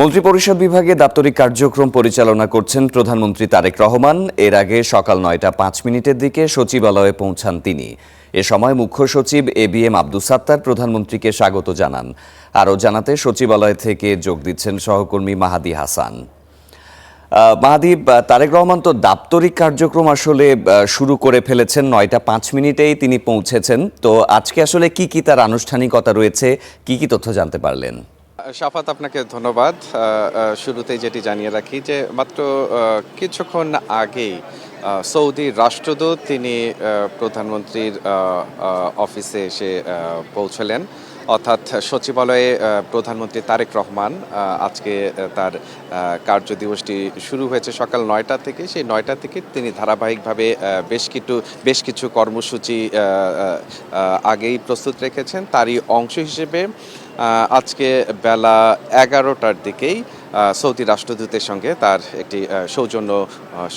মন্ত্রিপরিষদ বিভাগে দাপ্তরিক কার্যক্রম পরিচালনা করছেন প্রধানমন্ত্রী তারেক রহমান। এর আগে সকাল ৯টা ৫ মিনিটের দিকে সচিবালয়ে পৌঁছান তিনি। এ সময় মুখ্য সচিব এবিএম আব্দুস সাত্তার প্রধানমন্ত্রীকে স্বাগত জানান। আরও জানাতে সচিবালয় থেকে যোগ দিচ্ছেন সহকর্মী মাহাদি হাসান। মাহাদি, তারেক রহমান তো দাপ্তরিক কার্যক্রম আসলে শুরু করে ফেলেছেন, ৯টা ৫ মিনিটেই তিনি পৌঁছেছেন। তো আজকে আসলে কি তার আনুষ্ঠানিকতা রয়েছে, কি তথ্য জানতে পারলেন? শাফাত, আপনাকে ধন্যবাদ। শুরুতেই যেটি জানিয়ে রাখি যে মাত্র কিছুক্ষণ আগেই সৌদি রাষ্ট্রদূত তিনি প্রধানমন্ত্রীর অফিসে এসে পৌঁছলেন, অর্থাৎ সচিবালয়ে। প্রধানমন্ত্রী তারেক রহমান আজকে তার কার্যদিবসটি শুরু হয়েছে সকাল ৯টা থেকে। সেই ৯টা থেকে তিনি ধারাবাহিকভাবে বেশ কিছু কর্মসূচি আগেই প্রস্তুত রেখেছেন। তারই অংশ হিসেবে আজকে বেলা ১১টার দিকেই সৌদি রাষ্ট্রদূতের সঙ্গে তার একটি সৌজন্য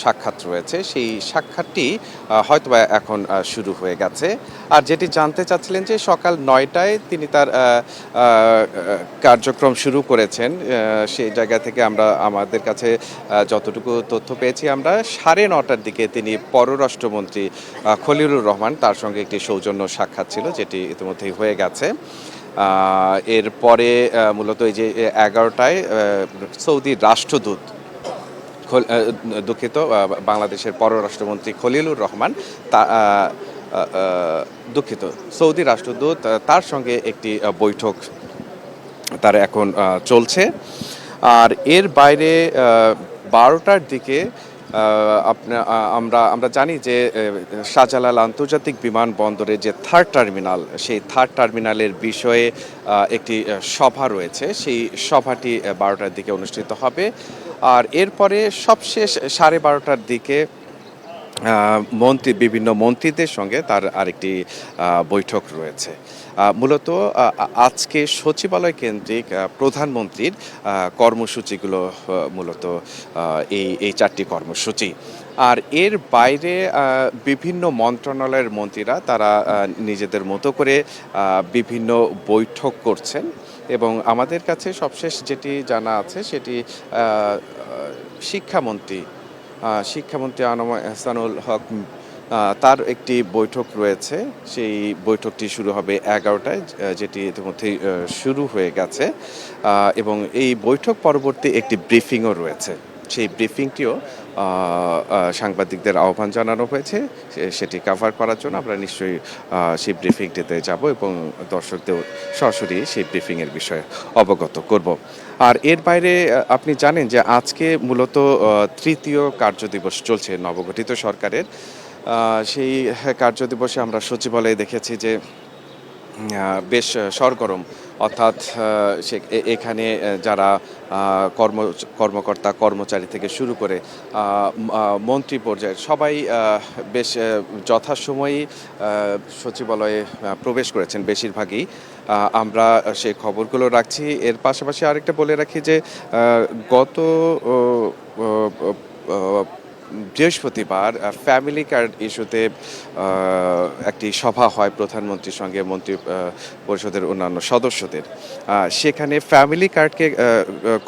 সাক্ষাৎ রয়েছে। সেই সাক্ষাৎটি হয়তোবা এখন শুরু হয়ে গেছে। আর যেটি জানতে চাচ্ছিলেন যে সকাল ৯টায় তিনি তার কার্যক্রম শুরু করেছেন, সেই জায়গা থেকে আমাদের কাছে যতটুকু তথ্য পেয়েছি, আমরা ৯:৩০টার দিকে তিনি পররাষ্ট্রমন্ত্রী খলিলুর রহমান তার সঙ্গে একটি সৌজন্য সাক্ষাৎ ছিল, যেটি ইতিমধ্যেই হয়ে গেছে। এরপরে মূলত এই যে ১১টায় সৌদি রাষ্ট্রদূত বাংলাদেশের পররাষ্ট্রমন্ত্রী খলিলুর রহমান সৌদি রাষ্ট্রদূত তার সঙ্গে একটি বৈঠক তার এখন চলছে। আর এর বাইরে ১২টার দিকে আমরা জানি যে শাহজালাল আন্তর্জাতিক বিমানবন্দরে যে থার্ড টার্মিনাল, সেই থার্ড টার্মিনালের বিষয়ে একটি সভা রয়েছে। সেই সভাটি ১২টার দিকে অনুষ্ঠিত হবে। আর এরপরে সবশেষ ১২:৩০টার দিকে বিভিন্ন মন্ত্রীদের সঙ্গে তার আরেকটি বৈঠক রয়েছে। মূলত আজকে সচিবালয় কেন্দ্রিক প্রধানমন্ত্রীর কর্মসূচিগুলো মূলত এই ৪টি কর্মসূচি। আর এর বাইরে বিভিন্ন মন্ত্রণালয়ের মন্ত্রীরা তারা নিজেদের মতো করে বিভিন্ন বৈঠক করছেন। এবং আমাদের কাছে সবশেষ যেটি জানা আছে সেটি শিক্ষামন্ত্রী আনম এহসানুল হক তার একটি বৈঠক রয়েছে। সেই বৈঠকটি শুরু হবে ১১টায়, যেটি ইতিমধ্যেই শুরু হয়ে গেছে। এবং এই বৈঠক পরবর্তী একটি ব্রিফিংও রয়েছে। সেই ব্রিফিংটিও সাংবাদিকদের আহ্বান জানানো হয়েছে, সেটি কভার করার জন্য আমরা নিশ্চয়ই সেই ব্রিফিংটিতে যাব এবং দর্শকদের সরাসরি সেই ব্রিফিংয়ের বিষয়ে অবগত করব। আর এর বাইরে আপনি জানেন যে আজকে মূলত তৃতীয় কার্যদিবস চলছে নবগঠিত সরকারের। সেই কার্যদিবসে আমরা সচিবালয়ে দেখেছি যে বেশ সরগরম, অর্থাৎ এখানে যারা কর্মকর্তা কর্মচারী থেকে শুরু করে মন্ত্রী পর্যায়ের সবাই বেশ যথাসময়েই সচিবালয়ে প্রবেশ করেছেন বেশিরভাগই। আমরা সেই খবরগুলো রাখছি। এর পাশাপাশি আরেকটা বলে রাখি যে গত বৃহস্পতিবার ফ্যামিলি কার্ড ইস্যুতে একটি সভা হয় প্রধানমন্ত্রীর সঙ্গে মন্ত্রী পরিষদের অন্যান্য সদস্যদের। সেখানে ফ্যামিলি কার্ডকে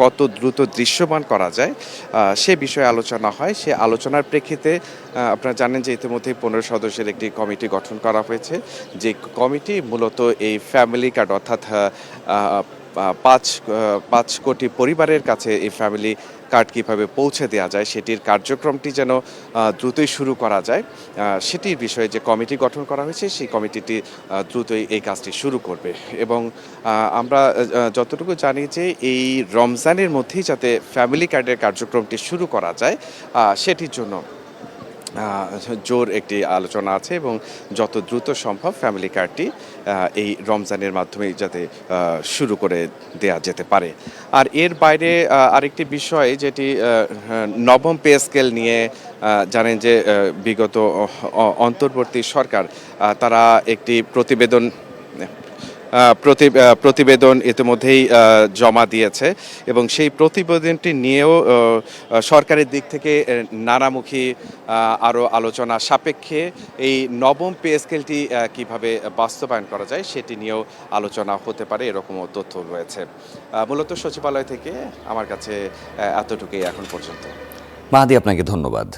কত দ্রুত দৃশ্যমান করা যায় সে বিষয়ে আলোচনা হয়। সে আলোচনার প্রেক্ষিতে আপনারা জানেন যে ইতিমধ্যে ১৫ সদস্যের একটি কমিটি গঠন করা হয়েছে, যে কমিটি মূলত এই ফ্যামিলি কার্ড, অর্থাৎ ৫ কোটি পরিবারের কাছে এই ফ্যামিলি কার্ড কীভাবে পৌঁছে দেওয়া যায়, সেটির কার্যক্রমটি যেন দ্রুতই শুরু করা যায়, সেটির বিষয়ে যে কমিটি গঠন করা হয়েছে সেই কমিটিটি দ্রুতই এই কাজটি শুরু করবে। এবং আমরা যতটুকু জানি যে এই রমজানের মধ্যেই যাতে ফ্যামিলি কার্ডের কার্যক্রমটি শুরু করা যায় সেটির জন্য জোর একটি আলোচনা আছে এবং যত দ্রুত সম্ভব ফ্যামিলি কার্ডটি এই রমজানের মাধ্যমেই যাতে শুরু করে দেয়া যেতে পারে। আর এর বাইরে আরেকটি বিষয় যেটি নবম পে স্কেল নিয়ে জানেন যে বিগত অন্তর্বর্তী সরকার তারা একটি প্রতিবেদন প্রতিবেদন ইতিমধ্যেই জমা দিয়েছে এবং সেই প্রতিবেদনটি নিয়েও সরকারের দিক থেকে নানামুখী আরও আলোচনা সাপেক্ষে এই নবম পে স্কেলটি কীভাবে বাস্তবায়ন করা যায় সেটি নিয়েও আলোচনা হতে পারে এরকমও তথ্য রয়েছে। মূলত সচিবালয় থেকে আমার কাছে এতটুকুই এখন পর্যন্ত। মাহাদি, আপনাকে ধন্যবাদ।